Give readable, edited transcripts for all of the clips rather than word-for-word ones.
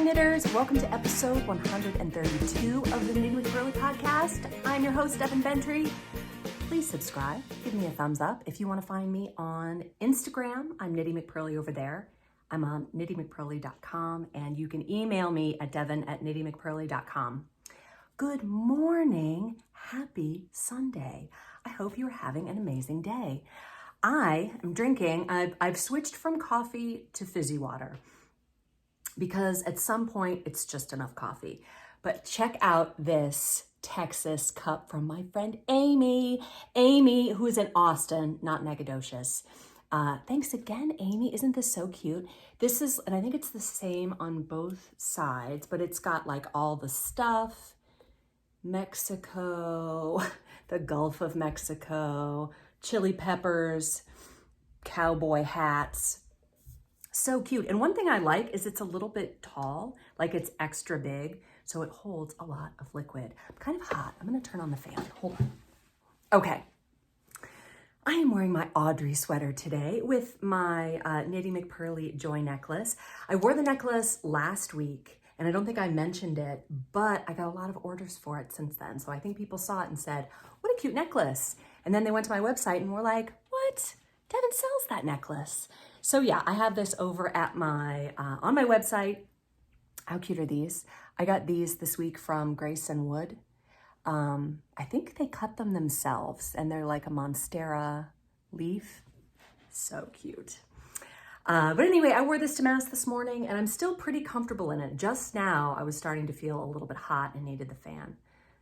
Hi knitters, welcome to episode 132 of the Knitty McPurly podcast. I'm your host, Devin Please subscribe, give me a thumbs up. If you want to find me on Instagram, I'm Knitty McPurly over there. I'm on KnittyMcPurly.com and you can email me at Devin at KnittyMcPurly.com. Good morning, happy Sunday. I hope you're having an amazing day. I am drinking, I've switched from coffee to fizzy water because at some point it's just enough coffee. But check out this Texas cup from my friend Amy, who is in Austin, not Nacogdoches. Thanks again, Amy. Isn't this so cute? This is, and I think it's the same on both sides, but it's got like all the stuff. Mexico, the Gulf of Mexico, chili peppers, cowboy hats. So cute. And one thing I like is it's a little bit tall, like it's extra big, so it holds a lot of liquid. I'm kind of hot. I'm going to turn on the fan. Hold on. Okay. I am wearing my Audrey sweater today with my Knitty McPurly joy necklace. I wore the necklace last week, and I don't think I mentioned it, but I got a lot of orders for it since then. So I think people saw it and said, what a cute necklace. And then they went to my website and were like, what? Devin sells that necklace. So yeah, I have this over at my, on my website. How cute are these? I got these this week from Grace and Wood. I think they cut them themselves and they're like a Monstera leaf. So cute. But anyway, I wore this to mass this morning and I'm still pretty comfortable in it. Just now, I was starting to feel a little bit hot and needed the fan.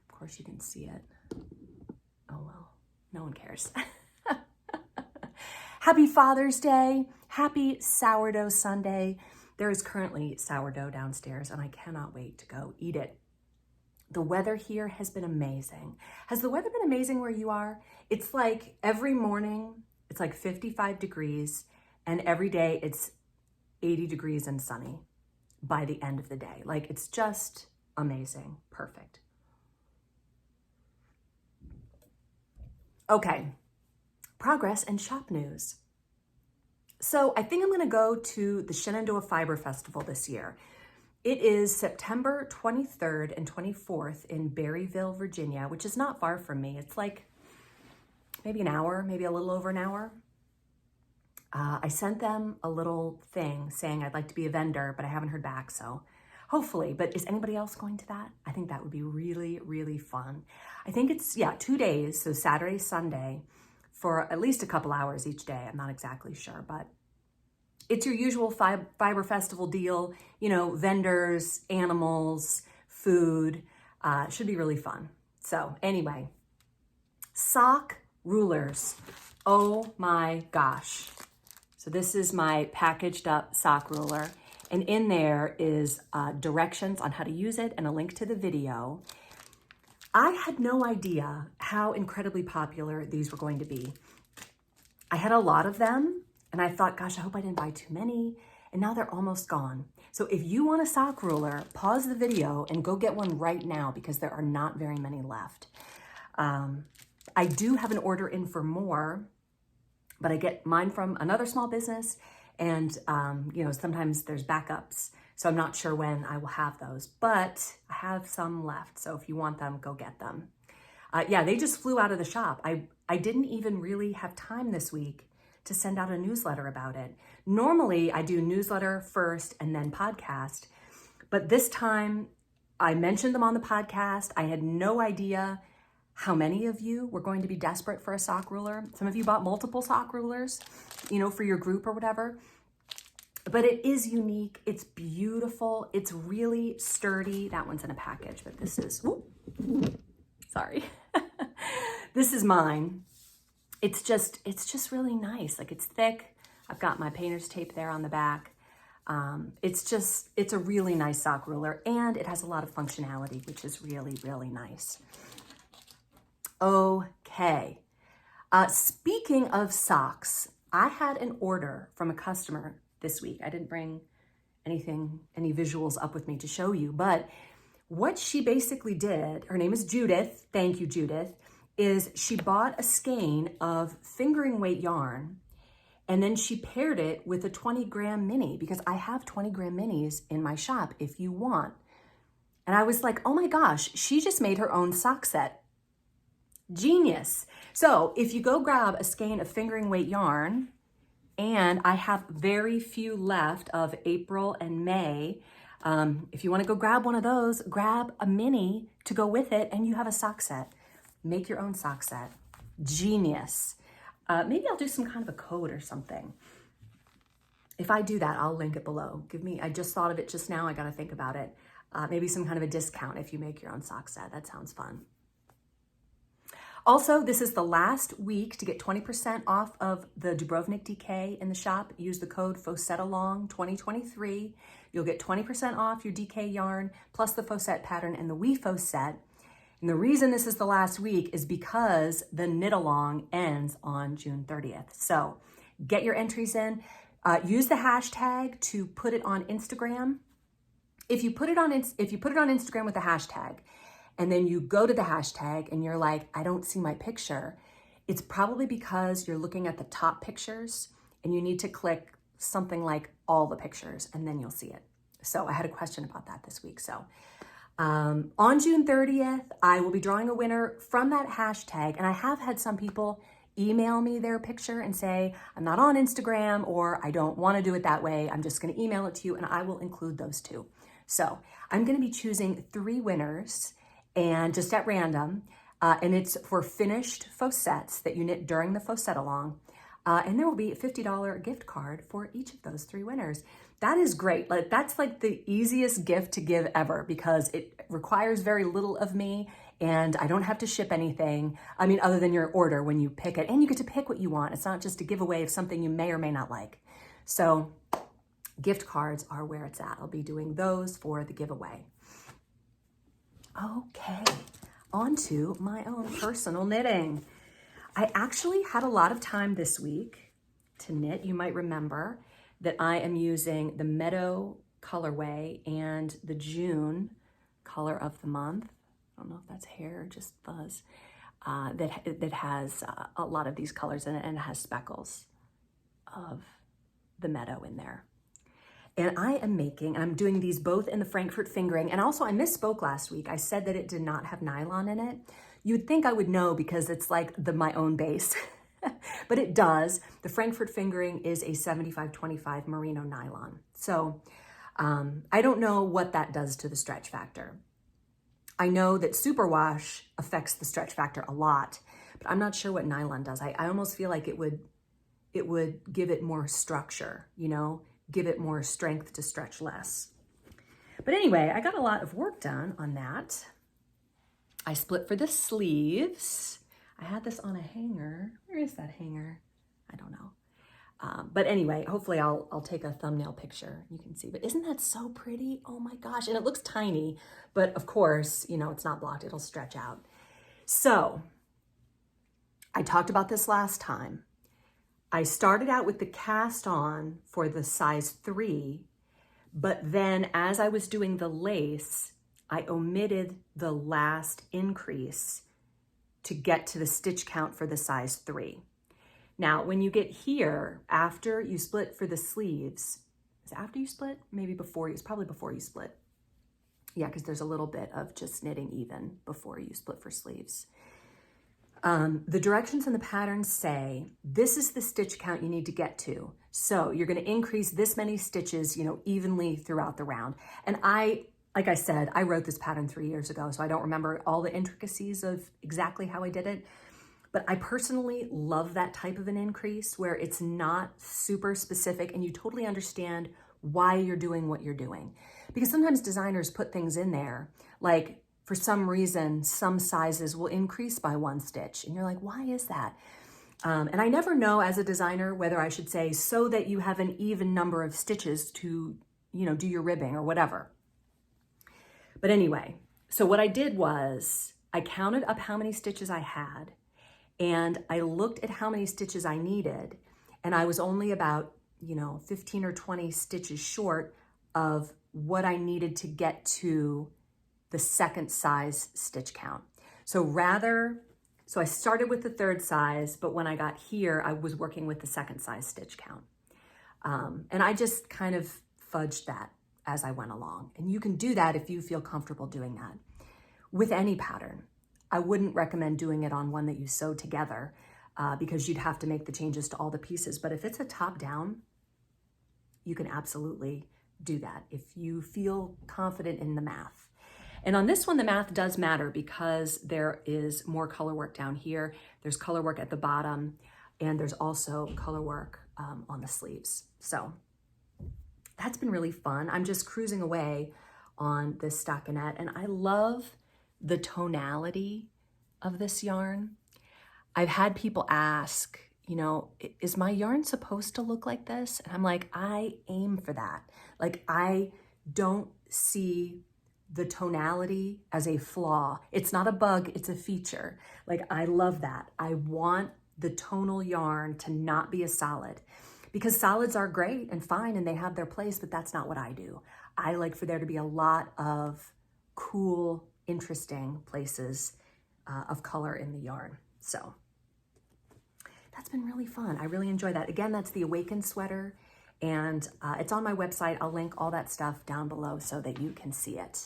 Of course, you can see it. Oh well, no one cares. Happy Father's Day. Happy Sourdough Sunday. There is currently sourdough downstairs and I cannot wait to go eat it. The weather here has been amazing. Has the weather been amazing where you are? It's like every morning, it's like 55 degrees and every day it's 80 degrees and sunny by the end of the day. Like it's just amazing. Perfect. Okay. Progress and shop news. So I think I'm going to go to the Shenandoah Fiber Festival this year. It is September 23rd and 24th in Berryville, Virginia, which is not far from me. It's like maybe an hour, maybe a little over an hour. I sent them a little thing saying I'd like to be a vendor, but I haven't heard back, so hopefully. But is anybody else going to that? I think that would be really, really fun. I think it's, 2 days, so Saturday, Sunday, for at least a couple hours each day. I'm not exactly sure, but it's your usual fiber festival deal, you know, vendors, animals, food, should be really fun. So anyway, sock rulers. Oh my gosh. So this is my packaged up sock ruler and in there is directions on how to use it and a link to the video. I had no idea how incredibly popular these were going to be. I had a lot of them and I thought, gosh, I hope I didn't buy too many. And now they're almost gone. So if you want a sock ruler, pause the video and go get one right now because there are not very many left. I do have an order in for more, but I get mine from another small business and, you know, sometimes there's backups. So I'm not sure when I will have those, but I have some left. So if you want them, go get them. Yeah, they just flew out of the shop. I didn't even really have time this week to send out a newsletter about it. Normally I do newsletter first and then podcast, but this time I mentioned them on the podcast. I had no idea how many of you were going to be desperate for a sock ruler. Some of you bought multiple sock rulers, you know, for your group or whatever. But it is unique. It's beautiful. It's really sturdy. That one's in a package, but this is, sorry. This is mine. It's just really nice. Like it's thick. I've got my painter's tape there on the back. It's a really nice sock ruler and it has a lot of functionality, which is really, really nice. Okay. Speaking of socks, I had an order from a customer this week. I didn't bring any visuals up with me to show you, but what she basically did, her name is Judith, thank you Judith, is she bought a skein of fingering weight yarn And then she paired it with a 20-gram mini, because I have 20-gram minis in my shop if you want. And I was like, oh my gosh, she just made her own sock set. Genius. So if you go grab a skein of fingering weight yarn, and I have very few left of April and May, if you want to go grab one of those, grab a mini to go with it, and you have a sock set. Make your own sock set. Genius. Maybe I'll do some kind of a code or something. If I do that, I'll link it below. I just thought of it just now. I got to think about it. Maybe some kind of a discount if you make your own sock set. That sounds fun. Also, this is the last week to get 20% off of the Dubrovnik DK in the shop. Use the code FAUCETteALONG2023. You'll get 20% off your DK yarn, plus the faucette pattern and the We Faucette. And the reason this is the last week is because the Knit Along ends on June 30th. So get your entries in. Use the hashtag to put it on Instagram. If you put it on Instagram with the hashtag, and then you go to the hashtag and you're like, I don't see my picture, it's probably because you're looking at the top pictures and you need to click something like all the pictures, and then you'll see it. So I had a question about that this week. So on June 30th, I will be drawing a winner from that hashtag. And I have had some people email me their picture and say, I'm not on Instagram, or I don't want to do it that way. I'm just going to email it to you, and I will include those too. So I'm going to be choosing 3 winners, and just at random, and it's for finished faucettes that you knit during the faucette along. And there will be a $50 gift card for each of those 3 winners. That is great. Like, that's like the easiest gift to give ever, because it requires very little of me, and I don't have to ship anything. I mean, other than your order when you pick it, and you get to pick what you want. It's not just a giveaway of something you may or may not like. So gift cards are where it's at. I'll be doing those for the giveaway. Okay, on to my own personal knitting. I actually had a lot of time this week to knit. You might remember that I am using the Meadow colorway and the June color of the month. I don't know if that's hair or just fuzz. That has a lot of these colors in it, and it has speckles of the Meadow in there. And I'm doing these both in the Frankfurt fingering. And also, I misspoke last week. I said that it did not have nylon in it. You'd think I would know because it's like my own base, but it does. The Frankfurt fingering is a 75-25 merino nylon. So I don't know what that does to the stretch factor. I know that superwash affects the stretch factor a lot, but I'm not sure what nylon does. I almost feel like it would give it more structure, give it more strength to stretch less. But anyway, I got a lot of work done on that. I split for the sleeves. I had this on a hanger. Where is that hanger? I don't know. But anyway, hopefully I'll take a thumbnail picture. You can see, but isn't that so pretty? Oh my gosh. And it looks tiny, but of course, it's not blocked. It'll stretch out. So I talked about this last time. I started out with the cast on for the size 3, but then as I was doing the lace, I omitted the last increase to get to the stitch count for the size 3. Now, when you get here, after you split for the sleeves, is it after you split? Maybe before, it's probably before you split. Yeah, because there's a little bit of just knitting even before you split for sleeves. The directions in the pattern say, this is the stitch count you need to get to. So you're going to increase this many stitches, evenly throughout the round. And like I said, I wrote this pattern 3 years ago, so I don't remember all the intricacies of exactly how I did it. But I personally love that type of an increase where it's not super specific and you totally understand why you're doing what you're doing. Because sometimes designers put things in there, like for some reason, some sizes will increase by 1 stitch. And you're like, why is that? And I never know as a designer whether I should say so that you have an even number of stitches to, do your ribbing or whatever. But anyway, so what I did was I counted up how many stitches I had, and I looked at how many stitches I needed, and I was only about, 15 or 20 stitches short of what I needed to get to the second size stitch count. So rather So I started with the 3rd size, but when I got here, I was working with the 2nd size stitch count. And I just kind of fudged that as I went along. And you can do that if you feel comfortable doing that. With any pattern, I wouldn't recommend doing it on one that you sew together because you'd have to make the changes to all the pieces. But if it's a top down, you can absolutely do that if you feel confident in the math. And on this one, the math does matter because there is more color work down here. There's color work at the bottom, and there's also color work on the sleeves. So that's been really fun. I'm just cruising away on this stockinette, and I love the tonality of this yarn. I've had people ask, you know, is my yarn supposed to look like this? And I'm like, I aim for that. Like, I don't see the tonality as a flaw. It's not a bug, it's a feature. Like, I love that. I want the tonal yarn to not be a solid, because solids are great and fine and they have their place, but that's not what I do. I like for there to be a lot of cool, interesting places of color in the yarn. So that's been really fun. I really enjoy that. Again, that's the Awaken sweater, and it's on my website. I'll link all that stuff down below so that you can see it.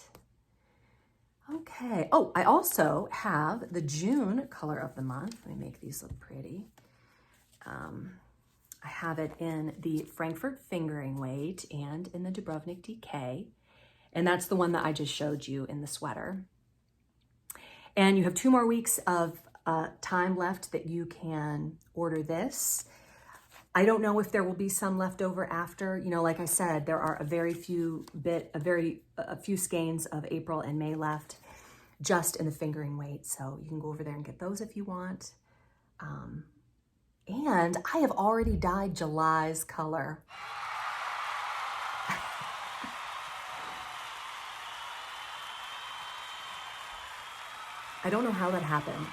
Okay. Oh, I also have the June color of the month. Let me make these look pretty. I have it in the Frankfurt Fingering Weight and in the Dubrovnik DK. And that's the one that I just showed you in the sweater. And you have 2 more weeks of time left that you can order this. I don't know if there will be some left over after. You know, like I said, there are a few skeins of April and May left just in the fingering weight. So you can go over there and get those if you want. And I have already dyed July's color. I don't know how that happened.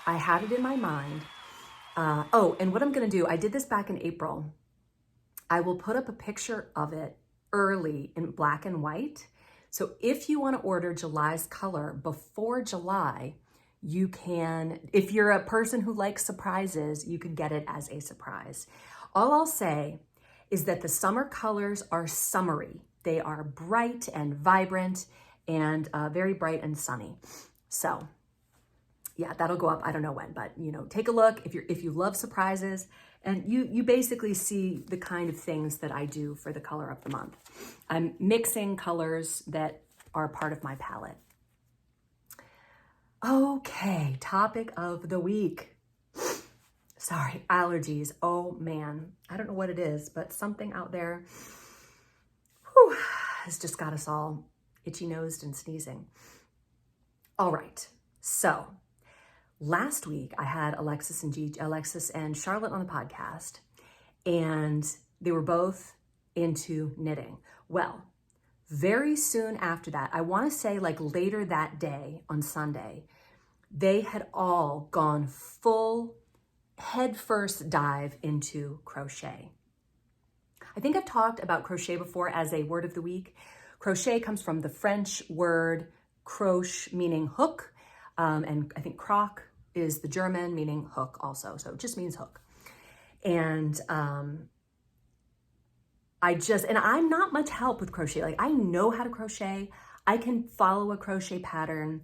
I had it in my mind. Oh, and what I'm gonna do, I did this back in April. I will put up a picture of it early in black and white. So if you wanna order July's color before July, you can, if you're a person who likes surprises, you can get it as a surprise. All I'll say is that the summer colors are summery. They are bright and vibrant and very bright and sunny. So yeah, that'll go up, I don't know when, but you know, take a look if you love surprises, and you basically see the kind of things that I do for the color of the month. I'm mixing colors that are part of my palette. Okay, topic of the week. Sorry, allergies. Oh man, I don't know what it is, but something out there has just got us all itchy-nosed and sneezing. All right, so last week I had Alexis and Charlotte on the podcast, and they were both into knitting. Well, very soon after that, I want to say like later that day on Sunday, they had all gone full headfirst dive into crochet. I think I've talked about crochet before as a word of the week. Crochet comes from the French word croche, meaning hook, and I think croc is the German, meaning hook also, so it just means hook. And I'm not much help with crochet. Like, I know how to crochet. I can follow a crochet pattern.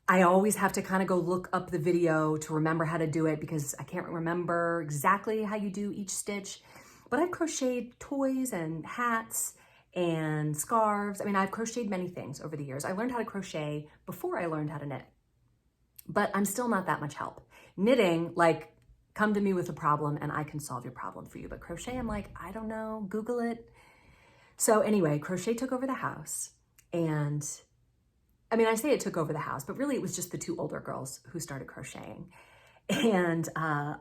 I always have to kind of go look up the video to remember how to do it because I can't remember exactly how you do each stitch. But I've crocheted toys and hats and scarves. I mean, I've crocheted many things over the years. I learned how to crochet before I learned how to knit, but I'm still not that much help. Knitting, like, come to me with a problem and I can solve your problem for you. But crochet, I'm like, I don't know, Google it. So anyway, crochet took over the house. And I mean, I say it took over the house, but really it was just the 2 older girls who started crocheting. And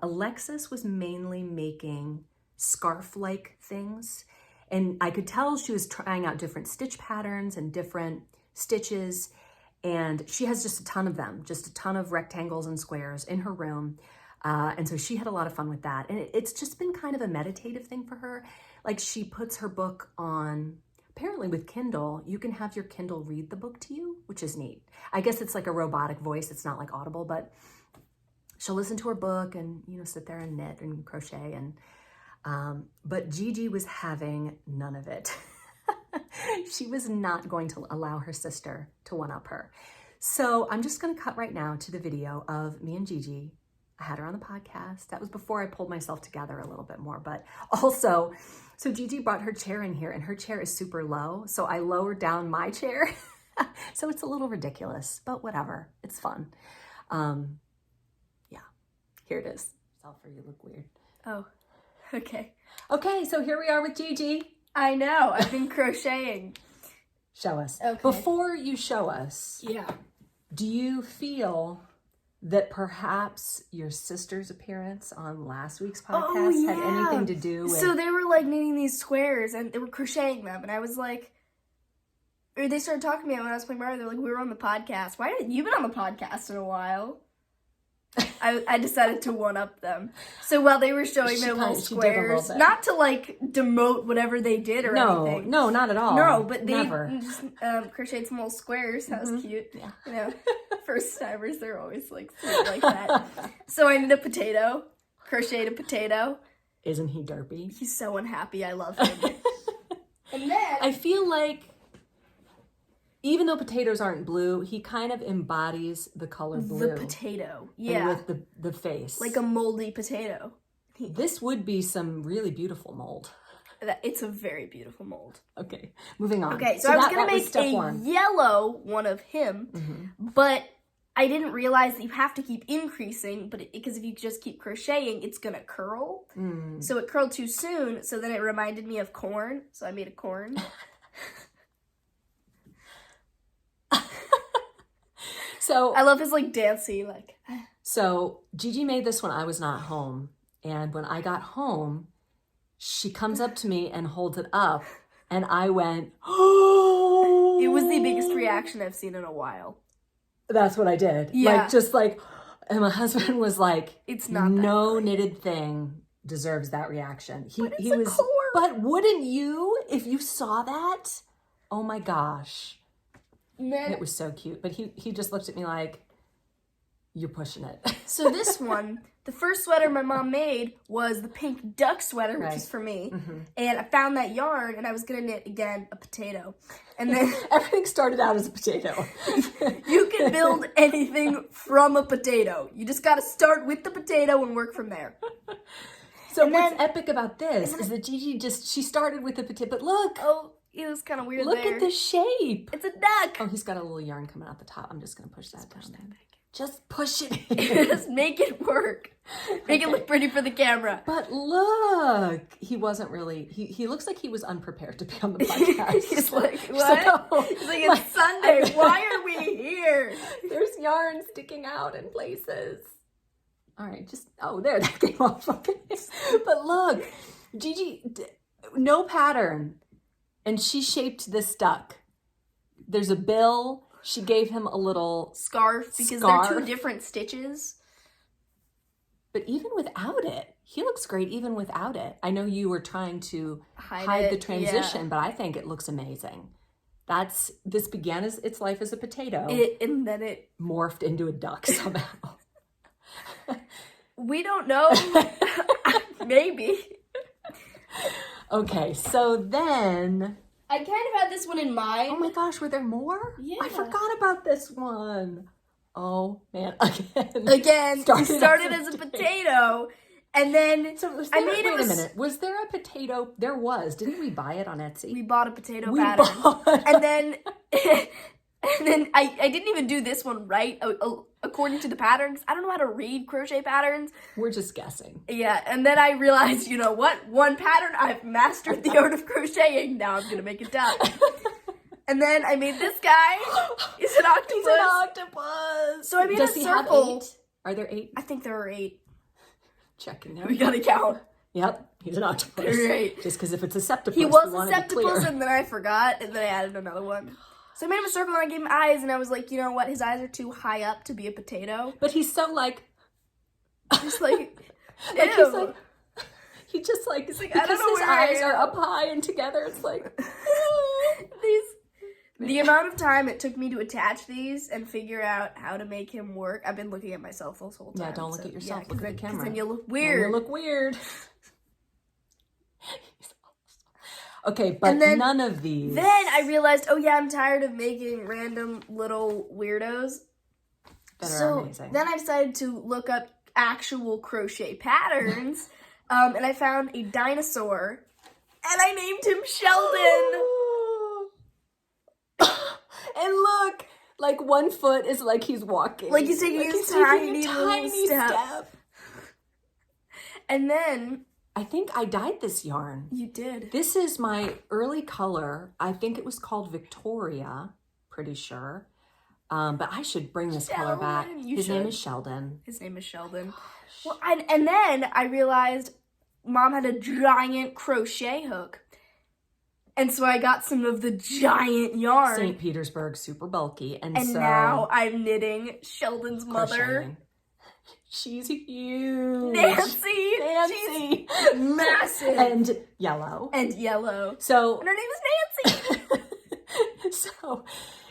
Alexis was mainly making scarf-like things. And I could tell she was trying out different stitch patterns and different stitches. And she has just a ton of them, just a ton of rectangles and squares in her room. And so she had a lot of fun with that. And it's just been kind of a meditative thing for her. Like, she puts her book on, apparently with Kindle, you can have your Kindle read the book to you, which is neat. I guess it's like a robotic voice. It's not like Audible, but she'll listen to her book and, you know, sit there and knit and crochet. And but Gigi was having none of it. She was not going to allow her sister to one-up her. So I'm just going to cut right now to the video of me and Gigi. I had her on the podcast. That was before I pulled myself together a little bit more. But also, so Gigi brought her chair in here, and her chair is super low. So I lowered down my chair. So it's a little ridiculous, but whatever. It's fun. Yeah, here it is. Selfie, you look weird. Oh, okay. Okay, so here we are with Gigi. I know. I've been crocheting. Show us. Okay. Before you show us, Yeah. do you feel that perhaps your sister's appearance on last week's podcast had anything to do with... So they were like knitting these squares and they were crocheting them, and I was like, or they started talking to me when I was playing Mario. They're like, we were on the podcast. Why haven't you been on the podcast in a while? I decided to one-up them. So while they were showing their little squares, not to like demote whatever they did or anything. No, not at all. No, but they never just crocheted some little squares. That was cute. Yeah. You know, first timers, they're always like sweet like that. So I knit a potato, crocheted a potato. Isn't he derpy? He's so unhappy. I love him. And then I feel like even though potatoes aren't blue, he kind of embodies the color blue. The potato. Yeah. And with the face. Like a moldy potato. This would be some really beautiful mold. It's a very beautiful mold. Okay, moving on. Okay, so I was going to make a yellow one of him, but I didn't realize that you have to keep increasing, because if you just keep crocheting, it's going to curl. So it curled too soon, so then it reminded me of corn, so I made a corn. So I love his like dancing, like. So Gigi made this when I was not home, and when I got home, she comes up to me and holds it up, and I went, oh! It was the biggest reaction I've seen in a while. That's what I did. Yeah. And my husband was like, it's not no knitted thing deserves that reaction. He was, corn. But wouldn't you if you saw that? Oh my gosh. Man. It was so cute. But he just looked at me like, you're pushing it. So this one, the first sweater my mom made was the pink duck sweater, which is for me. And I found that yarn, and I was going to knit, again, a potato. And then... Everything started out as a potato. You can build anything from a potato. You just got to start with the potato and work from there. So what's epic about this is that Gigi she started with the potato, but look. Oh, it was kind of weird Look at the shape. It's a duck. Oh, he's got a little yarn coming out the top. I'm just going to push that down there. Just push it. Just make it work. Make it look pretty for the camera. But look, he wasn't really, he looks like he was unprepared to be on the podcast. He's like, what? He's like, it's Sunday. Why are we here? There's yarn sticking out in places. All right, there, that came off. Okay. But look, Gigi, no pattern. And she shaped this duck. There's a bill. She gave him a little scarf because they're two different stitches. But even without it, he looks great even without it. I know you were trying to hide the transition, but I think it looks amazing. This began as its life as a potato. And then it morphed into a duck somehow. We don't know. Maybe. Okay, so then... I kind of had this one in mind. Oh my gosh, were there more? Yeah. I forgot about this one. Oh, man. Again, started as a potato. And then I made it. Wait a minute. Was there a potato? There was. Didn't we buy it on Etsy? We bought a potato pattern. And then... And then I didn't even do this one right according to the patterns. I don't know how to read crochet patterns. We're just guessing. Yeah, and then I realized, you know what? One pattern, I've mastered the art of crocheting. Now I'm going to make it duck. And then I made this guy. He's an octopus. He's an octopus. So I made a circle. Have 8? Are there 8? I think there are 8. Checking there. We got to count. Yep, he's an octopus. Right. Just because if it's a septopus, he was a septopus, and then I forgot, and then I added another one. So I made him a circle and I gave him eyes, and I was like, you know what? His eyes are too high up to be a potato. But he's so like... Just like... like he's like... He just like... It's like, because I don't know his eyes are up high and together, it's like... The amount of time it took me to attach these and figure out how to make him work. I've been looking at myself this whole time. Yeah, don't look at yourself. Look at the camera. Then you look weird. You look weird. Okay, but none of these. Then I realized, oh yeah, I'm tired of making random little weirdos. That are amazing. Then I decided to look up actual crochet patterns, and I found a dinosaur, and I named him Sheldon. And look, like one foot is like he's walking. Like he's taking a tiny step. And then I think I dyed this yarn. You did. This is my early color. I think it was called Victoria, pretty sure. But I should bring this color back. His name is Sheldon. His name is Sheldon. Well, and then I realized Mom had a giant crochet hook. And so I got some of the giant yarn. St. Petersburg, super bulky. And so now I'm knitting Sheldon's mother. She's huge. Nancy. She's massive. And yellow. So. And her name is Nancy.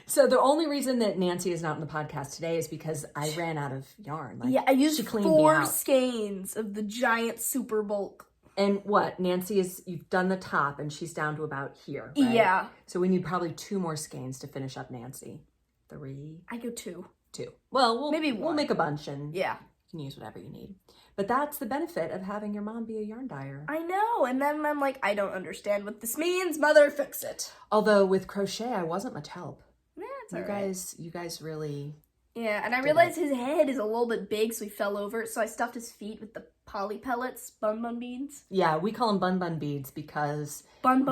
So the only reason that Nancy is not in the podcast today is because I ran out of yarn. Like, yeah, I used 4 skeins of the giant super bulk. And what, Nancy you've done the top and she's down to about here, right? Yeah. So we need probably 2 more skeins to finish up Nancy. 3. I go 2. 2. Well, maybe we'll make a bunch and yeah, you can use whatever you need. But that's the benefit of having your mom be a yarn dyer. I know. And then I'm like, I don't understand what this means. Mother, fix it. Although with crochet, I wasn't much help. Yeah, it's all right. You guys really... Yeah, and I realized his head is a little bit big, so he fell over. So I stuffed his feet with the poly pellets, bun beads. Yeah, we call them bun beads because bun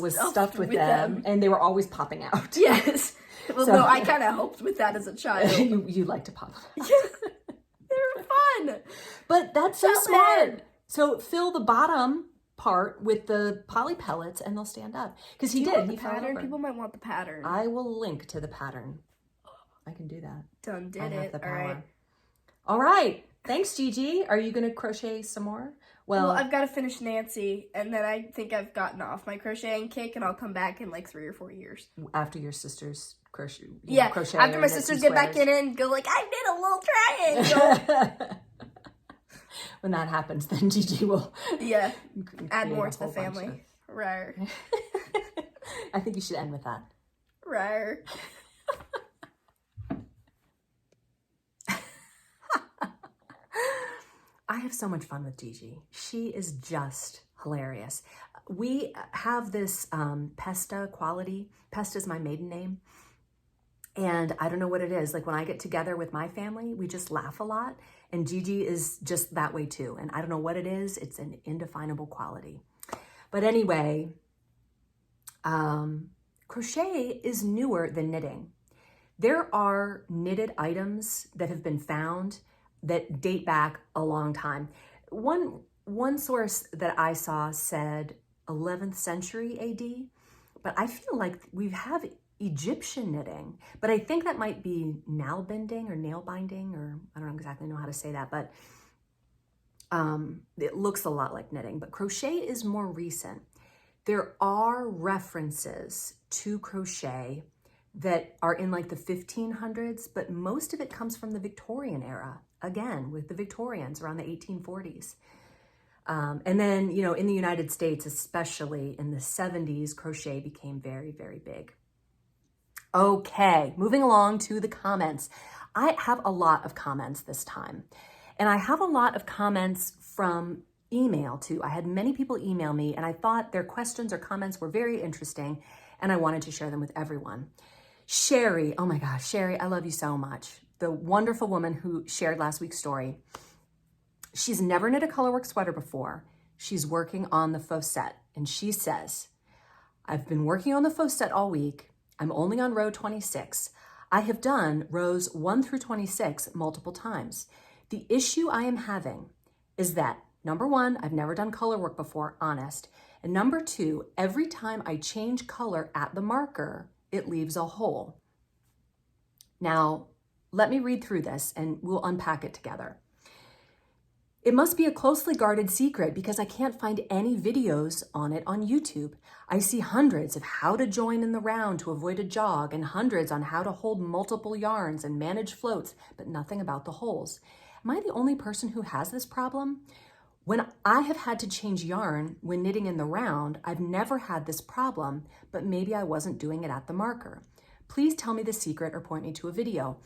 was stuffed with them, and they were always popping out. Yes. Well, no, I kind of hoped with that as a child. you like to pop them out. Yeah. They were fun. But that's so smart. So fill the bottom part with the poly pellets, and they'll stand up. Because he did. He fell over. People might want the pattern. I will link to the pattern. I can do that. Done did I have it. the power. All right. Thanks, Gigi. Are you going to crochet some more? Well, I've got to finish Nancy, and then I think I've gotten off my crocheting kick, and I'll come back in like 3 or 4 years. After your sister's crochet? Yeah, after my sisters get back in and go like, I did a little triangle. When that happens, then Gigi will add more to the family. Rawr. I think you should end with that. Rawr. I have so much fun with Gigi. She is just hilarious. We have this Pesta quality. Pesta is my maiden name. And I don't know what it is. Like when I get together with my family, we just laugh a lot. And Gigi is just that way too. And I don't know what it is. It's an indefinable quality. But anyway, crochet is newer than knitting. There are knitted items that have been found that date back a long time. One source that I saw said 11th century AD, but I feel like we have Egyptian knitting, but I think that might be nail bending or nail binding, or I don't exactly know how to say that, but it looks a lot like knitting, but crochet is more recent. There are references to crochet that are in like the 1500s, but most of it comes from the Victorian era, again, with the Victorians around the 1840s. And then, you know, in the United States, especially in the 70s, crochet became very, very big. Okay, moving along to the comments. I have a lot of comments this time, and I have a lot of comments from email too. I had many people email me, and I thought their questions or comments were very interesting, and I wanted to share them with everyone. Sherry, oh my gosh, Sherry, I love you so much. The wonderful woman who shared last week's story. She's never knit a colorwork sweater before. She's working on the Fossette, and she says, I've been working on the Fossette all week. I'm only on row 26. I have done rows 1 through 26 multiple times. The issue I am having is that, number 1, I've never done color work before, honest. And number 2, every time I change color at the marker, it leaves a hole. Now, let me read through this and we'll unpack it together. It must be a closely guarded secret because I can't find any videos on it on YouTube. I see hundreds of how to join in the round to avoid a jog and hundreds on how to hold multiple yarns and manage floats, but nothing about the holes. Am I the only person who has this problem? When I have had to change yarn when knitting in the round, I've never had this problem, but maybe I wasn't doing it at the marker. Please tell me the secret or point me to a video.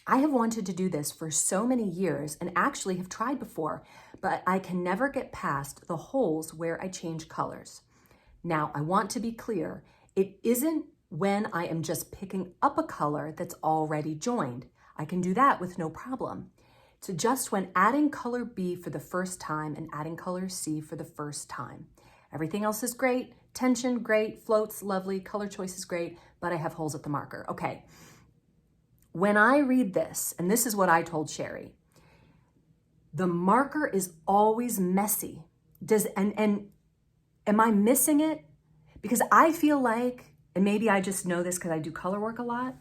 I have wanted to do this for so many years and actually have tried before, but I can never get past the holes where I change colors. Now, I want to be clear, it isn't when I am just picking up a color that's already joined. I can do that with no problem. It's just when adding color B for the first time and adding color C for the first time. Everything else is great, tension great, floats lovely, color choice is great, but I have holes at the marker. Okay. When I read this, and this is what I told Sherry, the marker is always messy. And am I missing it? Because I feel like, and maybe I just know this because I do color work a lot,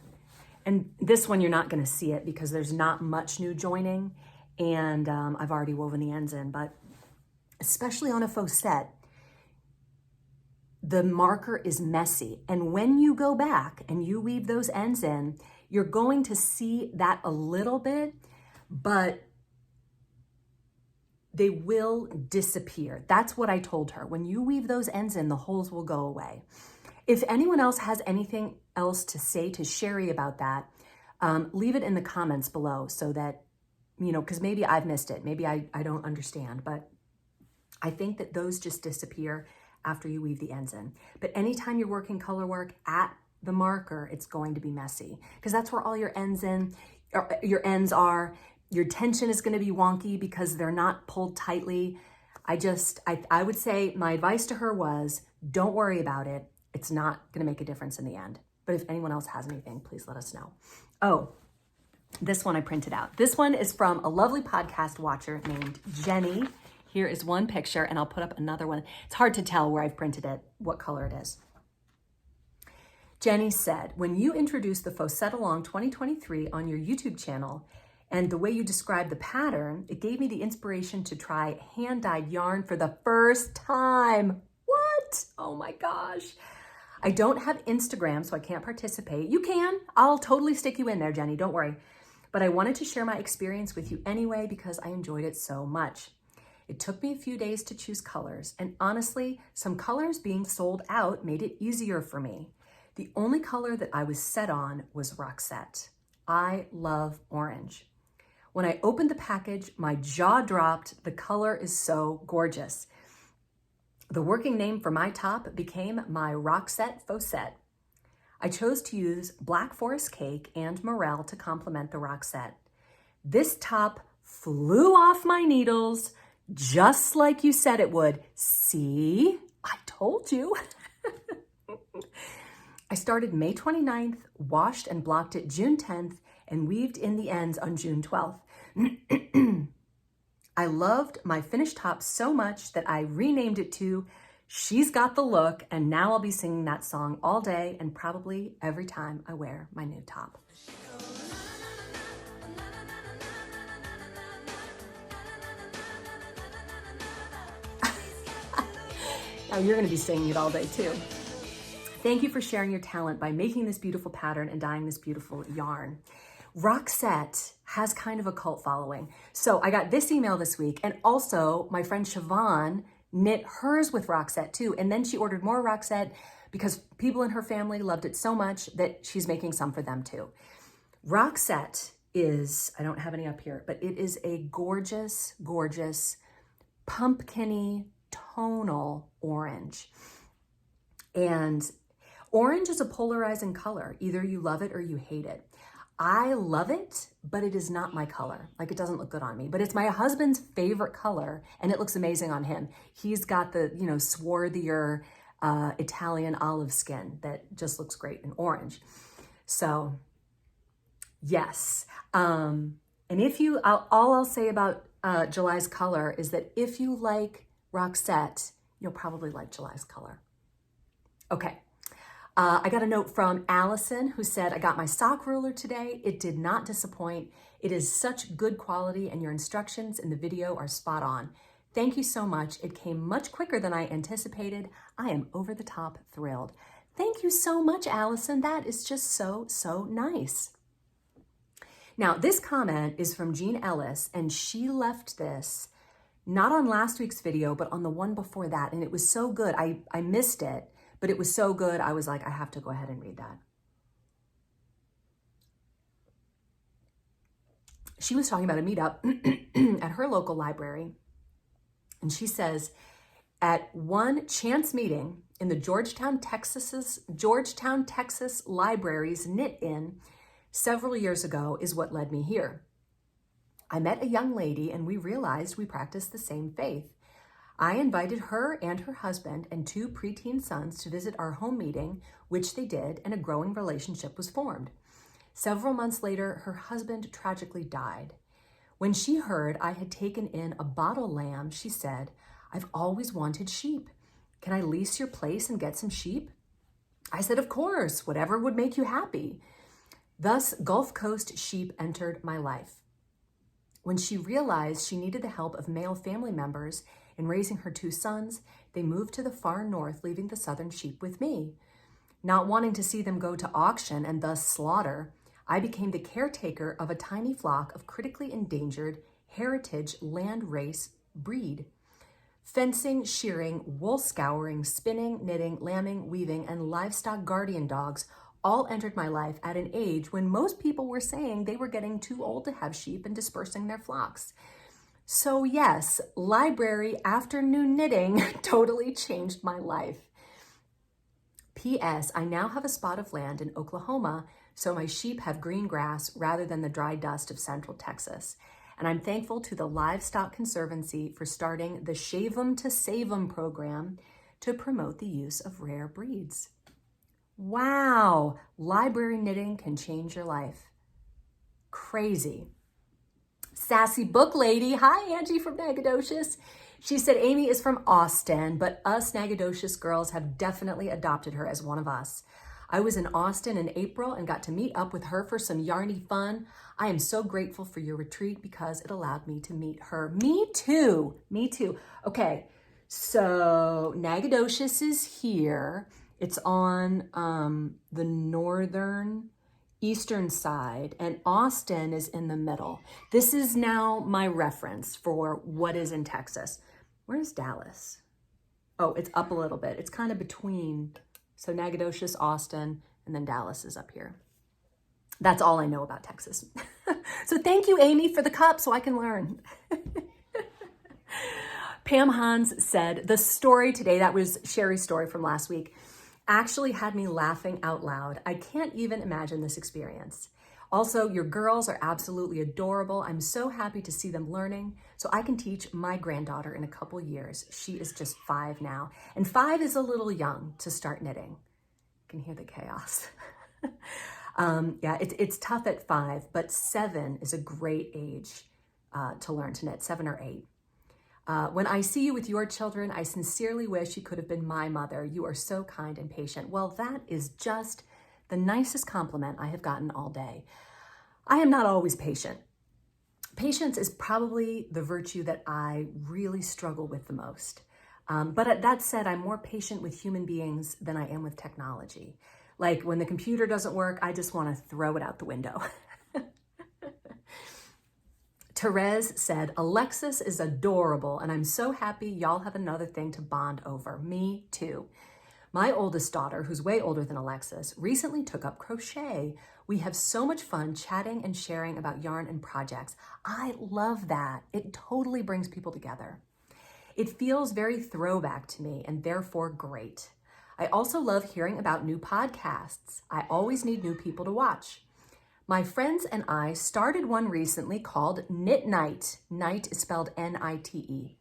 and this one you're not going to see it because there's not much new joining, and I've already woven the ends in, but especially on a faux set, the marker is messy. And when you go back and you weave those ends in, you're going to see that a little bit, but they will disappear. That's what I told her. When you weave those ends in, the holes will go away. If anyone else has anything else to say to Sherry about that, leave it in the comments below so that, because maybe I've missed it. Maybe I don't understand, but I think that those just disappear after you weave the ends in. But anytime you're working color work at the marker, it's going to be messy because that's where all your ends are. Your tension is going to be wonky because they're not pulled tightly. I would say my advice to her was, don't worry about it. It's not going to make a difference in the end. But if anyone else has anything, please let us know. Oh, this one I printed out. This one is from a lovely podcast watcher named Jenny. Here is one picture, and I'll put up another one. It's hard to tell where I've printed it, what color it is. Jenny said, when you introduced the Faux Set Along 2023 on your YouTube channel and the way you described the pattern, it gave me the inspiration to try hand-dyed yarn for the first time. What? Oh my gosh. I don't have Instagram, so I can't participate. You can. I'll totally stick you in there, Jenny. Don't worry. But I wanted to share my experience with you anyway because I enjoyed it so much. It took me a few days to choose colors, and honestly, some colors being sold out made it easier for me. The only color that I was set on was Roxette. I love orange. When I opened the package, my jaw dropped. The color is so gorgeous. The working name for my top became my Roxette Faux Set. I chose to use Black Forest Cake and Morel to complement the Roxette. This top flew off my needles just like you said it would. See, I told you. I started May 29th, washed and blocked it June 10th, and weaved in the ends on June 12th. I loved my finished top so much that I renamed it to She's Got the Look, and now I'll be singing that song all day and probably every time I wear my new top. Now you're going to be singing it all day too. Thank you for sharing your talent by making this beautiful pattern and dyeing this beautiful yarn. Roxette has kind of a cult following. So I got this email this week, and also my friend Siobhan knit hers with Roxette too. And then she ordered more Roxette because people in her family loved it so much that she's making some for them too. Roxette is, I don't have any up here, but it is a gorgeous, gorgeous pumpkin-y tonal orange. And orange is a polarizing color. Either you love it or you hate it. I love it, but it is not my color. Like, it doesn't look good on me, but it's my husband's favorite color and it looks amazing on him. He's got the, swarthier Italian olive skin that just looks great in orange. So yes. And if you, all I'll say about July's color is that if you like Roxette, you'll probably like July's color. Okay. I got a note from Allison who said, I got my sock ruler today. It did not disappoint. It is such good quality and your instructions in the video are spot on. Thank you so much. It came much quicker than I anticipated. I am over the top thrilled. Thank you so much, Allison. That is just so, so nice. Now, this comment is from Jean Ellis, and she left this not on last week's video, but on the one before that. And it was so good. I missed it, but it was so good. I was like, I have to go ahead and read that. She was talking about a meetup at her local library. And she says, at one chance meeting in the Georgetown, Texas Library's Knit-In several years ago is what led me here. I met a young lady and we realized we practiced the same faith. I invited her and her husband and 2 preteen sons to visit our home meeting, which they did, and a growing relationship was formed. Several months later, her husband tragically died. When she heard I had taken in a bottle lamb, she said, I've always wanted sheep. Can I lease your place and get some sheep? I said, of course, whatever would make you happy. Thus, Gulf Coast sheep entered my life. When she realized she needed the help of male family members in raising her 2 sons, they moved to the far north, leaving the southern sheep with me. Not wanting to see them go to auction and thus slaughter, I became the caretaker of a tiny flock of critically endangered heritage landrace breed. Fencing, shearing, wool scouring, spinning, knitting, lambing, weaving, and livestock guardian dogs all entered my life at an age when most people were saying they were getting too old to have sheep and dispersing their flocks. So yes, library afternoon knitting totally changed my life. P.S. I now have a spot of land in Oklahoma, so my sheep have green grass rather than the dry dust of Central Texas. And I'm thankful to the Livestock Conservancy for starting the Shave 'em to Save 'em program to promote the use of rare breeds. Wow, library knitting can change your life. Crazy. Sassy Book Lady, hi Angie from Nagadocious. She said Amy is from Austin, but us Nagadocious girls have definitely adopted her as one of us. I was in Austin in April and got to meet up with her for some yarny fun. I am so grateful for your retreat because it allowed me to meet her. Me too, me too. Okay, so Nagadocious is here. It's on the northern eastern side, and Austin is in the middle. This is now my reference for what is in Texas. Where's Dallas? Oh, it's up a little bit. It's kind of between. So Nagadocious, Austin, and then Dallas is up here. That's all I know about Texas. So thank you, Amy, for the cup so I can learn. Pam Hans said, the story today, that was Sherry's story from last week, actually had me laughing out loud. I can't even imagine this experience. Also, your girls are absolutely adorable. I'm so happy to see them learning so I can teach my granddaughter in a couple years. She is just 5 now, and 5 is a little young to start knitting. You can hear the chaos. Yeah, it's tough at 5, but 7 is a great age to learn to knit, 7 or 8. When I see you with your children, I sincerely wish you could have been my mother. You are so kind and patient. Well, that is just the nicest compliment I have gotten all day. I am not always patient. Patience is probably the virtue that I really struggle with the most. But that said, I'm more patient with human beings than I am with technology. Like when the computer doesn't work, I just want to throw it out the window. Therese said, Alexis is adorable, and I'm so happy y'all have another thing to bond over. Me too. My oldest daughter, who's way older than Alexis, recently took up crochet. We have so much fun chatting and sharing about yarn and projects. I love that. It totally brings people together. It feels very throwback to me and therefore great. I also love hearing about new podcasts. I always need new people to watch. My friends and I started one recently called Knit Night. Night is spelled N-I-T-E.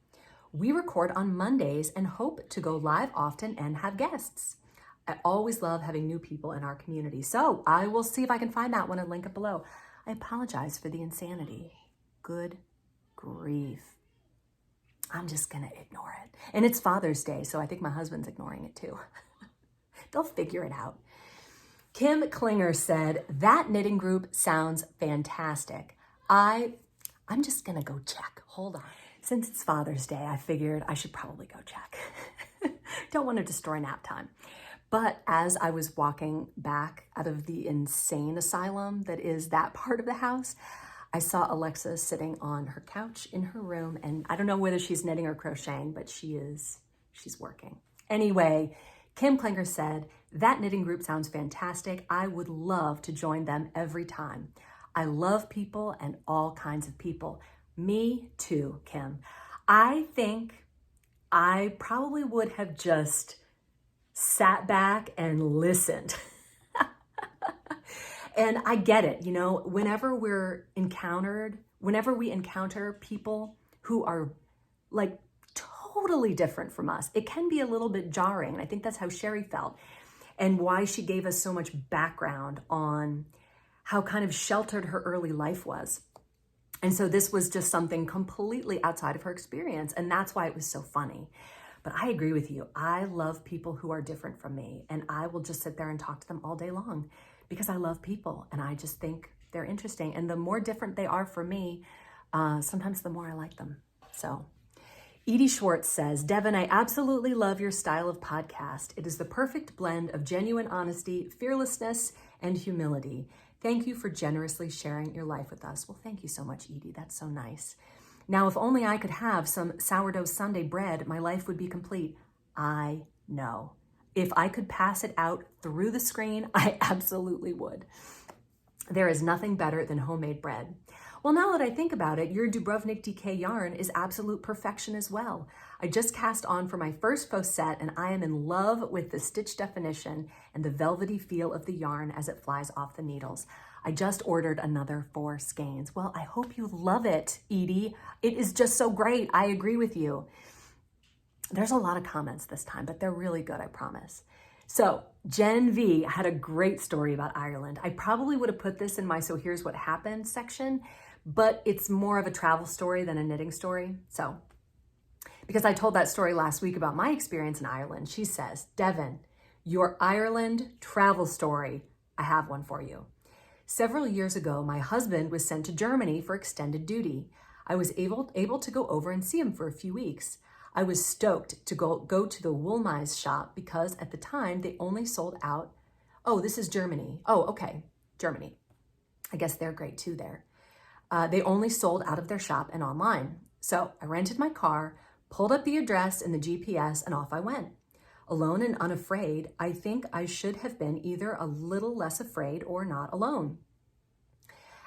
We record on Mondays and hope to go live often and have guests. I always love having new people in our community, so I will see if I can find that one and link it below. I apologize for the insanity. Good grief. I'm just gonna ignore it. And it's Father's Day, so I think my husband's ignoring it too. They'll figure it out. Kim Klinger said, that knitting group sounds fantastic. I'm just gonna go check. Hold on. Since it's Father's Day, I figured I should probably go check. Don't want to destroy nap time. But as I was walking back out of the insane asylum that is that part of the house, I saw Alexa sitting on her couch in her room, and I don't know whether she's knitting or crocheting, but she's working. Anyway, Kim Klinger said, that knitting group sounds fantastic. I would love to join them every time. I love people and all kinds of people. Me too, Kim. I think I probably would have just sat back and listened. And I get it, you know, whenever we encounter people who are like totally different from us, it can be a little bit jarring. And I think that's how Sherry felt, and why she gave us so much background on how kind of sheltered her early life was. And so this was just something completely outside of her experience. And that's why it was so funny. But I agree with you. I love people who are different from me, and I will just sit there and talk to them all day long because I love people and I just think they're interesting. And the more different they are from me, sometimes the more I like them. So Edie Schwartz says, Devin, I absolutely love your style of podcast. It is the perfect blend of genuine honesty, fearlessness, and humility. Thank you for generously sharing your life with us. Well, thank you so much, Edie. That's so nice. Now, if only I could have some sourdough Sunday bread, my life would be complete. I know. If I could pass it out through the screen, I absolutely would. There is nothing better than homemade bread. Well, now that I think about it, your Dubrovnik DK yarn is absolute perfection as well. I just cast on for my first faux set, and I am in love with the stitch definition and the velvety feel of the yarn as it flies off the needles. I just ordered another 4 skeins. Well, I hope you love it, Edie. It is just so great. I agree with you. There's a lot of comments this time, but they're really good, I promise. So Jen V had a great story about Ireland. I probably would have put this in my So Here's What Happened section, but it's more of a travel story than a knitting story. So, because I told that story last week about my experience in Ireland, she says, Devin, your Ireland travel story, I have one for you. Several years ago, my husband was sent to Germany for extended duty. I was able to go over and see him for a few weeks. I was stoked to go to the Woolmeise shop because at the time they only sold out. Oh, this is Germany. Oh, okay, Germany. I guess they're great too there. They only sold out of their shop and online. So I rented my car, pulled up the address in the GPS, and off I went. Alone and unafraid, I think I should have been either a little less afraid or not alone.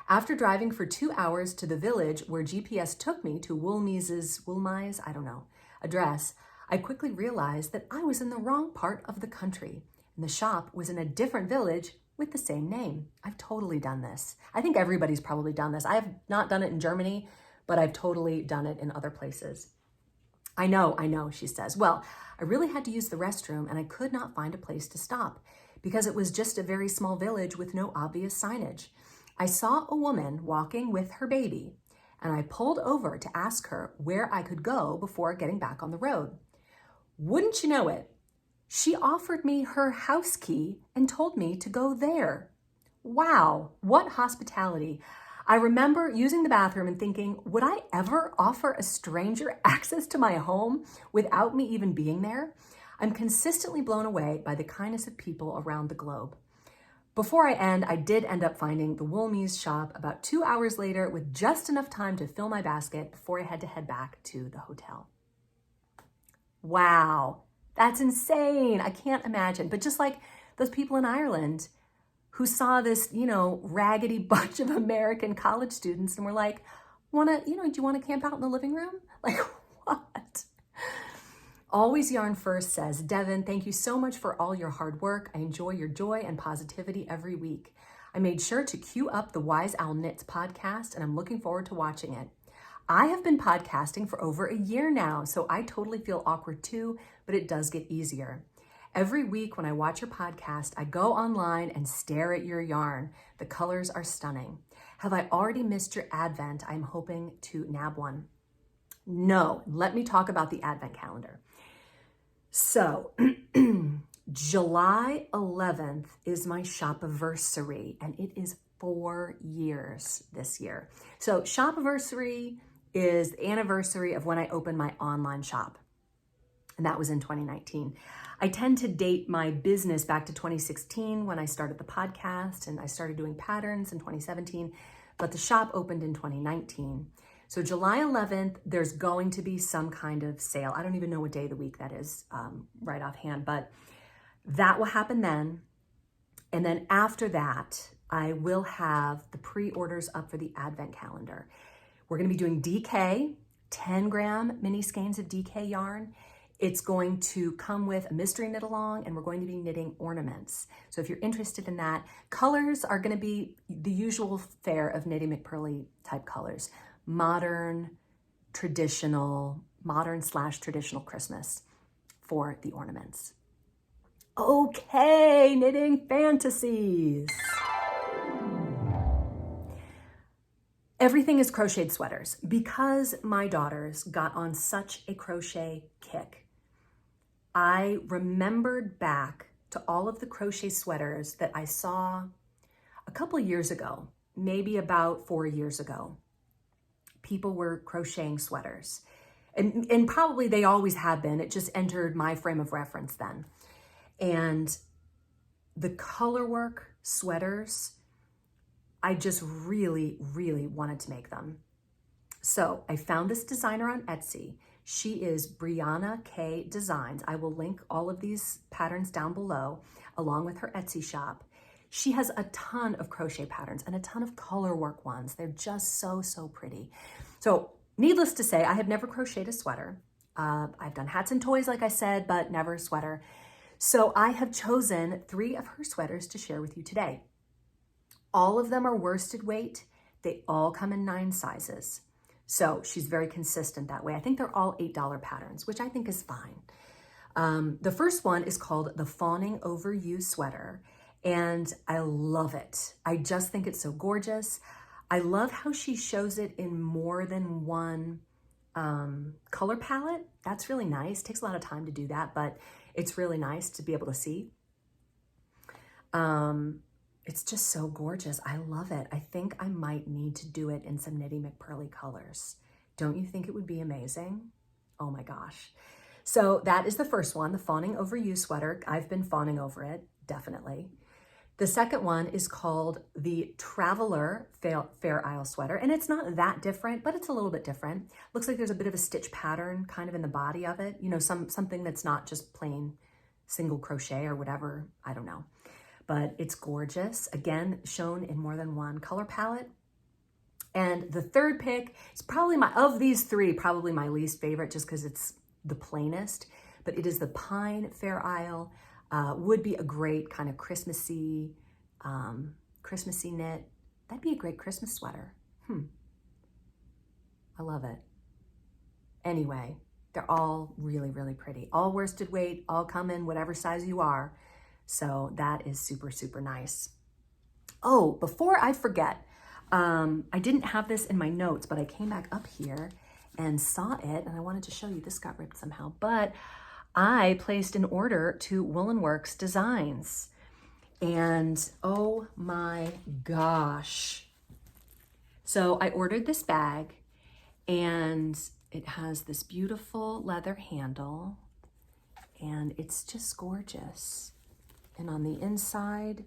After driving for 2 hours to the village where GPS took me to Woolmeise, I don't know, address, I quickly realized that I was in the wrong part of the country, and the shop was in a different village with the same name. I've totally done this. I think everybody's probably done this. I have not done it in Germany, but I've totally done it in other places. I know, she says. Well, I really had to use the restroom and I could not find a place to stop because it was just a very small village with no obvious signage. I saw a woman walking with her baby and I pulled over to ask her where I could go before getting back on the road. Wouldn't you know it? She offered me her house key and told me to go there. Wow, what hospitality. I remember using the bathroom and thinking, would I ever offer a stranger access to my home without me even being there? I'm consistently blown away by the kindness of people around the globe. Before I end, I did end up finding the Woolmeise shop about 2 hours later with just enough time to fill my basket before I had to head back to the hotel. Wow, that's insane. I can't imagine. But just like those people in Ireland who saw this, raggedy bunch of American college students and were like, do you want to camp out in the living room? Like, what? Always Yarn First says, Devin, thank you so much for all your hard work. I enjoy your joy and positivity every week. I made sure to queue up the Wise Owl Knits podcast, and I'm looking forward to watching it. I have been podcasting for over a year now, so I totally feel awkward too, but it does get easier. Every week when I watch your podcast, I go online and stare at your yarn. The colors are stunning. Have I already missed your advent? I'm hoping to nab one. No, let me talk about the advent calendar. So July 11th is my shop-iversary, and it is 4 years this year. So shop-iversary is the anniversary of when I opened my online shop, and that was in 2019. I tend to date my business back to 2016 when I started the podcast, and I started doing patterns in 2017, but the shop opened in 2019. So July 11th, there's going to be some kind of sale. I don't even know what day of the week that is right offhand, but that will happen then. And then after that, I will have the pre-orders up for the advent calendar. We're going to be doing DK, 10-gram mini skeins of DK yarn. It's going to come with a mystery knit along, and we're going to be knitting ornaments. So if you're interested in that, colors are going to be the usual fare of Knitty McPurly type colors. Modern slash traditional Christmas for the ornaments. Okay, knitting fantasies. Everything is crocheted sweaters. Because my daughters got on such a crochet kick, I remembered back to all of the crochet sweaters that I saw a couple of years ago, maybe about 4 years ago. People were crocheting sweaters. And probably they always have been. It just entered my frame of reference then. And the colorwork sweaters, I just really, really wanted to make them. So I found this designer on Etsy. She is Brianna K Designs. I will link all of these patterns down below, along with her Etsy shop. She has a ton of crochet patterns and a ton of colorwork ones. They're just so, so pretty. So needless to say, I have never crocheted a sweater. I've done hats and toys, like I said, but never a sweater. So I have chosen 3 of her sweaters to share with you today. All of them are worsted weight. They all come in 9 sizes. So she's very consistent that way. I think they're all $8 patterns, which I think is fine. The first one is called the Fawning Over You sweater, and I love it. I just think it's so gorgeous. I love how she shows it in more than one color palette. That's really nice. Takes a lot of time to do that, but it's really nice to be able to see. It's just so gorgeous. I love it. I think I might need to do it in some Knitty McPurly colors. Don't you think it would be amazing? Oh my gosh. So that is the first one, the Fawning Over You sweater. I've been fawning over it, definitely. The second one is called the Traveler Fair Isle sweater, and it's not that different, but it's a little bit different. Looks like there's a bit of a stitch pattern kind of in the body of it, you know, something that's not just plain single crochet or whatever, I don't know. But it's gorgeous, again, shown in more than one color palette. And the third pick is probably of these 3, probably my least favorite, just because it's the plainest, but it is the Pine Fair Isle. Would be a great kind of Christmassy knit. That'd be a great Christmas sweater. I love it. Anyway, they're all really, really pretty. All worsted weight, all come in whatever size you are. So that is super, super nice. Oh, before I forget, I didn't have this in my notes, but I came back up here and saw it, and I wanted to show you. This got ripped somehow, but I placed an order to Woolen Works Designs, and oh my gosh. So I ordered this bag, and it has this beautiful leather handle, and it's just gorgeous. And on the inside,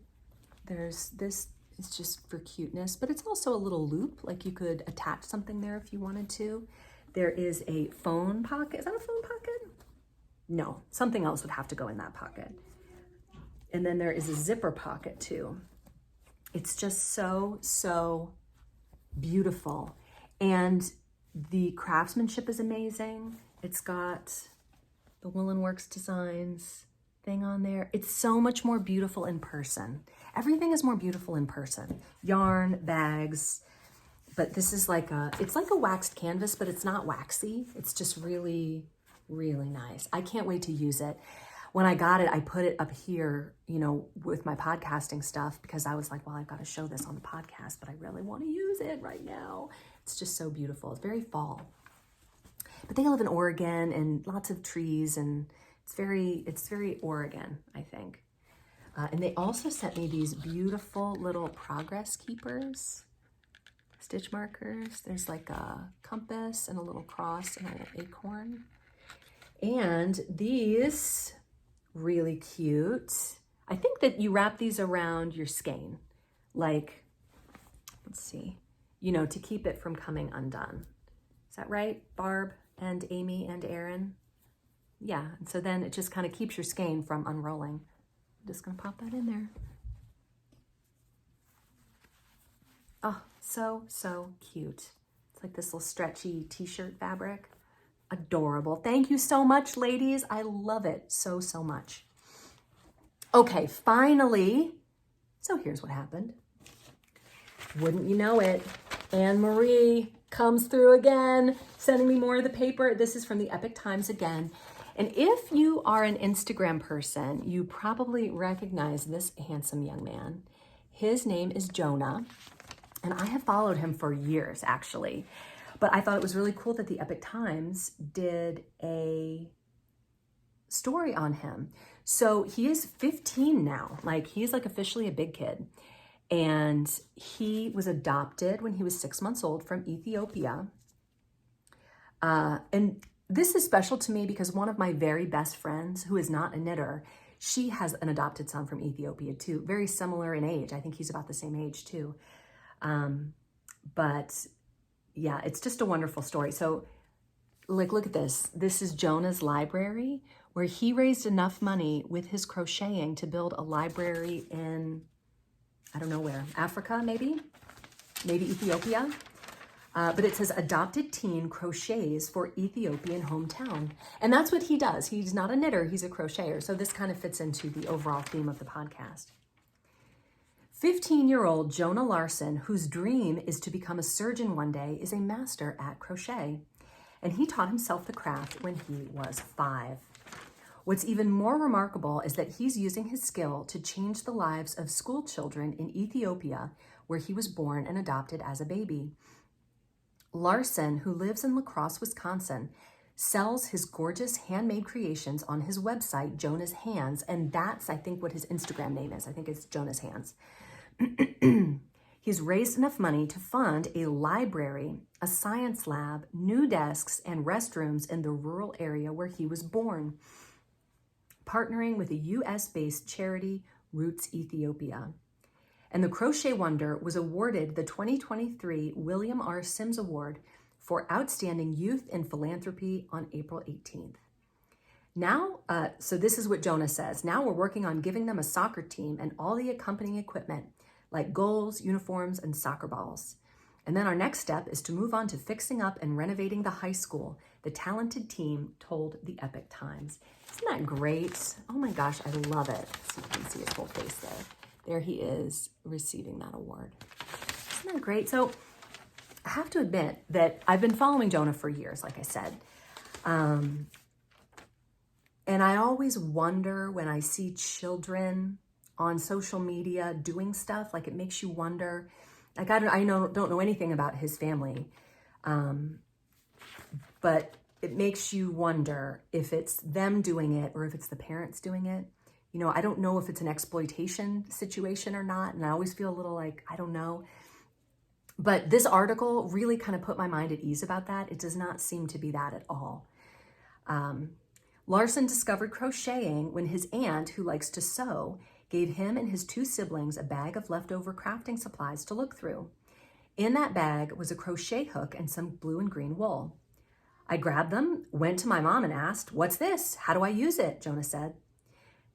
there's this, it's just for cuteness, but it's also a little loop, like you could attach something there if you wanted to. There is a phone pocket. Is that a phone pocket? No, something else would have to go in that pocket. And then there is a zipper pocket too. It's just so, so beautiful. And the craftsmanship is amazing. It's got the Woolen Works Designs thing on there. It's so much more beautiful in person. Everything is more beautiful in person. Yarn, bags, but this is it's like a waxed canvas, but it's not waxy. It's just really, really nice. I can't wait to use it. When I got it, I put it up here, you know, with my podcasting stuff, because I was like, well, I've got to show this on the podcast, but I really want to use it right now. It's just so beautiful. It's very fall. But they live in Oregon and lots of trees, and It's very Oregon, I think. And they also sent me these beautiful little progress keepers, stitch markers. There's like a compass and a little cross and a little acorn. And these, really cute. I think that you wrap these around your skein, like, let's see, you know, to keep it from coming undone. Is that right, Barb and Amy and Aaron? Yeah, and so then it just kind of keeps your skein from unrolling. I'm just gonna pop that in there. Oh, so cute. It's like this little stretchy t-shirt fabric. Adorable. Thank you so much, ladies. I love it so much. Okay, finally, so here's what happened. Wouldn't you know it, Anne-Marie comes through again, sending me more of the paper. This is from the Epic Times again. And if you are an Instagram person, you probably recognize this handsome young man. His name is Jonah, and I have followed him for years, actually. But I thought it was really cool that the Epic Times did a story on him. So he is 15 now, like he's like officially a big kid. And he was adopted when he was 6 months old from Ethiopia. And this is special to me because one of my very best friends, who is not a knitter, she has an adopted son from Ethiopia too, very similar in age. I think he's about the same age too. But yeah, it's just a wonderful story. So like, look at this. This is Jonah's library, where he raised enough money with his crocheting to build a library in, I don't know where, Africa, maybe Ethiopia. But it says adopted teen crochets for Ethiopian hometown. And that's what he does. He's not a knitter, he's a crocheter. So this kind of fits into the overall theme of the podcast. 15-year-old Jonah Larson, whose dream is to become a surgeon one day, is a master at crochet. And he taught himself the craft when he was 5. What's even more remarkable is that he's using his skill to change the lives of school children in Ethiopia, where he was born and adopted as a baby. Larson, who lives in La Crosse, Wisconsin, sells his gorgeous handmade creations on his website, Jonahs Hands, and that's, I think, what his Instagram name is. I think it's Jonahs Hands. He's raised enough money to fund a library, a science lab, new desks, and restrooms in the rural area where he was born, partnering with a US-based charity, Roots Ethiopia. And the Crochet Wonder was awarded the 2023 William R. Sims Award for Outstanding Youth in Philanthropy on April 18th. Now, so this is what Jonah says. Now we're working on giving them a soccer team and all the accompanying equipment, like goals, uniforms, and soccer balls. And then our next step is to move on to fixing up and renovating the high school, the talented team told the Epic Times. Isn't that great? Oh my gosh, I love it. So you can see his whole face there. There he is receiving that award. Isn't that great? So I have to admit that I've been following Jonah for years, like I said. And I always wonder when I see children on social media doing stuff, like it makes you wonder, like I don't know anything about his family, but it makes you wonder if it's them doing it or if it's the parents doing it. You know, I don't know if it's an exploitation situation or not, and I always feel a little like, I don't know. But this article really kind of put my mind at ease about that. It does not seem to be that at all. Larson discovered crocheting when his aunt, who likes to sew, gave him and his 2 siblings a bag of leftover crafting supplies to look through. In that bag was a crochet hook and some blue and green wool. I grabbed them, went to my mom and asked, "What's this? How do I use it?" Jonah said.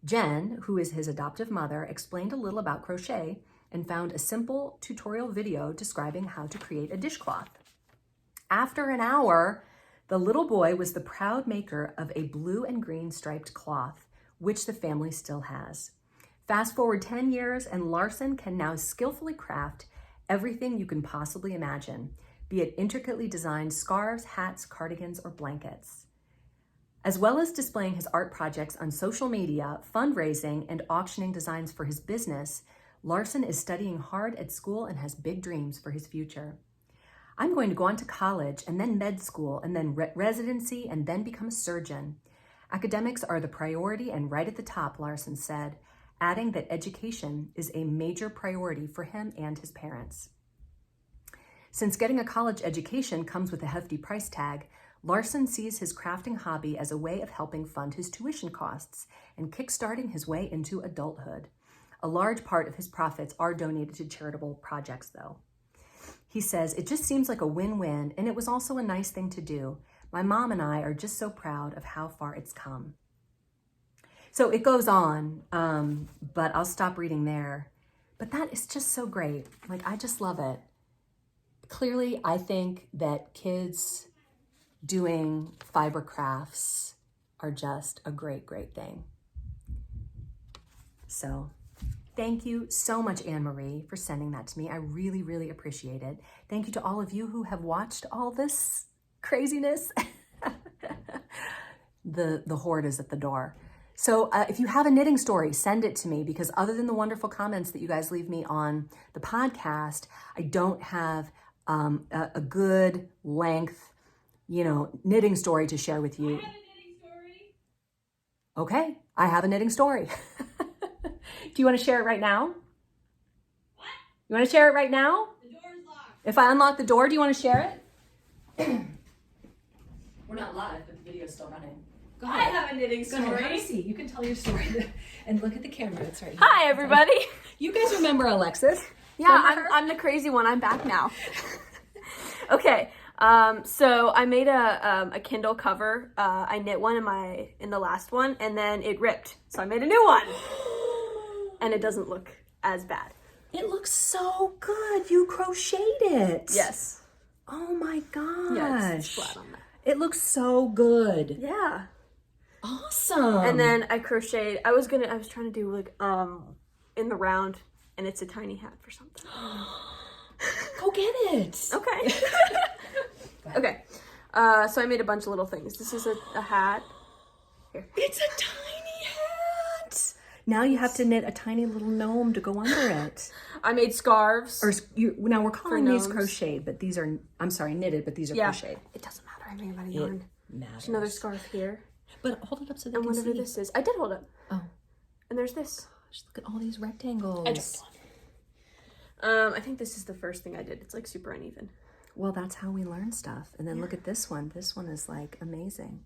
Jen, who is his adoptive mother, explained a little about crochet and found a simple tutorial video describing how to create a dishcloth. After an hour, the little boy was the proud maker of a blue and green striped cloth, which the family still has. Fast forward 10 years, and Larson can now skillfully craft everything you can possibly imagine, be it intricately designed scarves, hats, cardigans, or blankets. As well as displaying his art projects on social media, fundraising, and auctioning designs for his business, Larson is studying hard at school and has big dreams for his future. "I'm going to go on to college and then med school and then residency and then become a surgeon. Academics are the priority and right at the top, Larson said, adding that education is a major priority for him and his parents. Since getting a college education comes with a hefty price tag, Larson sees his crafting hobby as a way of helping fund his tuition costs and kickstarting his way into adulthood. A large part of his profits are donated to charitable projects, though. He says, "It just seems like a win-win, and it was also a nice thing to do. My mom and I are just so proud of how far it's come." So it goes on, but I'll stop reading there. But that is just so great. Like, I just love it. Clearly, I think that kids doing fiber crafts are just a great, great thing. So thank you so much, Anne-Marie, for sending that to me. I really, really appreciate it. Thank you to all of you who have watched all this craziness. The horde is at the door. So if you have a knitting story, send it to me, because other than the wonderful comments that you guys leave me on the podcast, I don't have a good length, knitting story to share with you. I have a knitting story. Okay, I have a knitting story. Do you want to share it right now? What? You want to share it right now? The door's locked. If I unlock the door, do you want to share it? We're not live, but the video's still running. Go I ahead. have a knitting Go ahead, have a story. seat. You can tell your story and look at the camera. It's right here. Hi, everybody. You guys remember Alexis? Yeah, I'm the crazy one. I'm back now. Okay, so I made a Kindle cover. I knit one in the last one, and then it ripped. So I made a new one, and it doesn't look as bad. It looks so good. You crocheted it. Yes. Oh my gosh. Yeah, it's flat on that. It looks so good. Yeah. Awesome. And then I crocheted. I was trying to do like in the round, and it's a tiny hat for something. Go get it. Okay. Okay. So I made a bunch of little things. This is a hat. Here. It's a tiny hat. Now you have to knit a tiny little gnome to go under it. I made scarves. Now we're calling these gnomes. crocheted, but these are, I'm sorry, knitted, but these are crocheted. It doesn't matter. I made them out of yarn. Matters. There's another scarf here. But hold it up so they And can whatever see. this is. I did hold it. Oh. And there's this. Just look at all these rectangles. I just I think this is the first thing I did. It's like super uneven. Well, that's how we learn stuff. And then look at this one. This one is like amazing.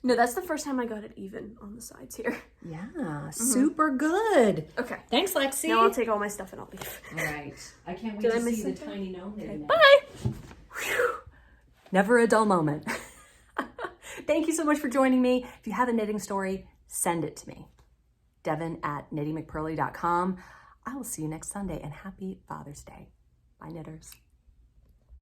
No, that's the first time I got it even on the sides here. Yeah, super good. Okay. Thanks, Lexi. Now I'll take all my stuff and I'll leave. All right. I can't wait Did to I miss see the something? tiny gnome. Okay, knitting. bye. Whew. Never a dull moment. Thank you so much for joining me. If you have a knitting story, send it to me. Devin at KnittyMcPurly.com. I will see you next Sunday, and happy Father's Day. Bye, knitters.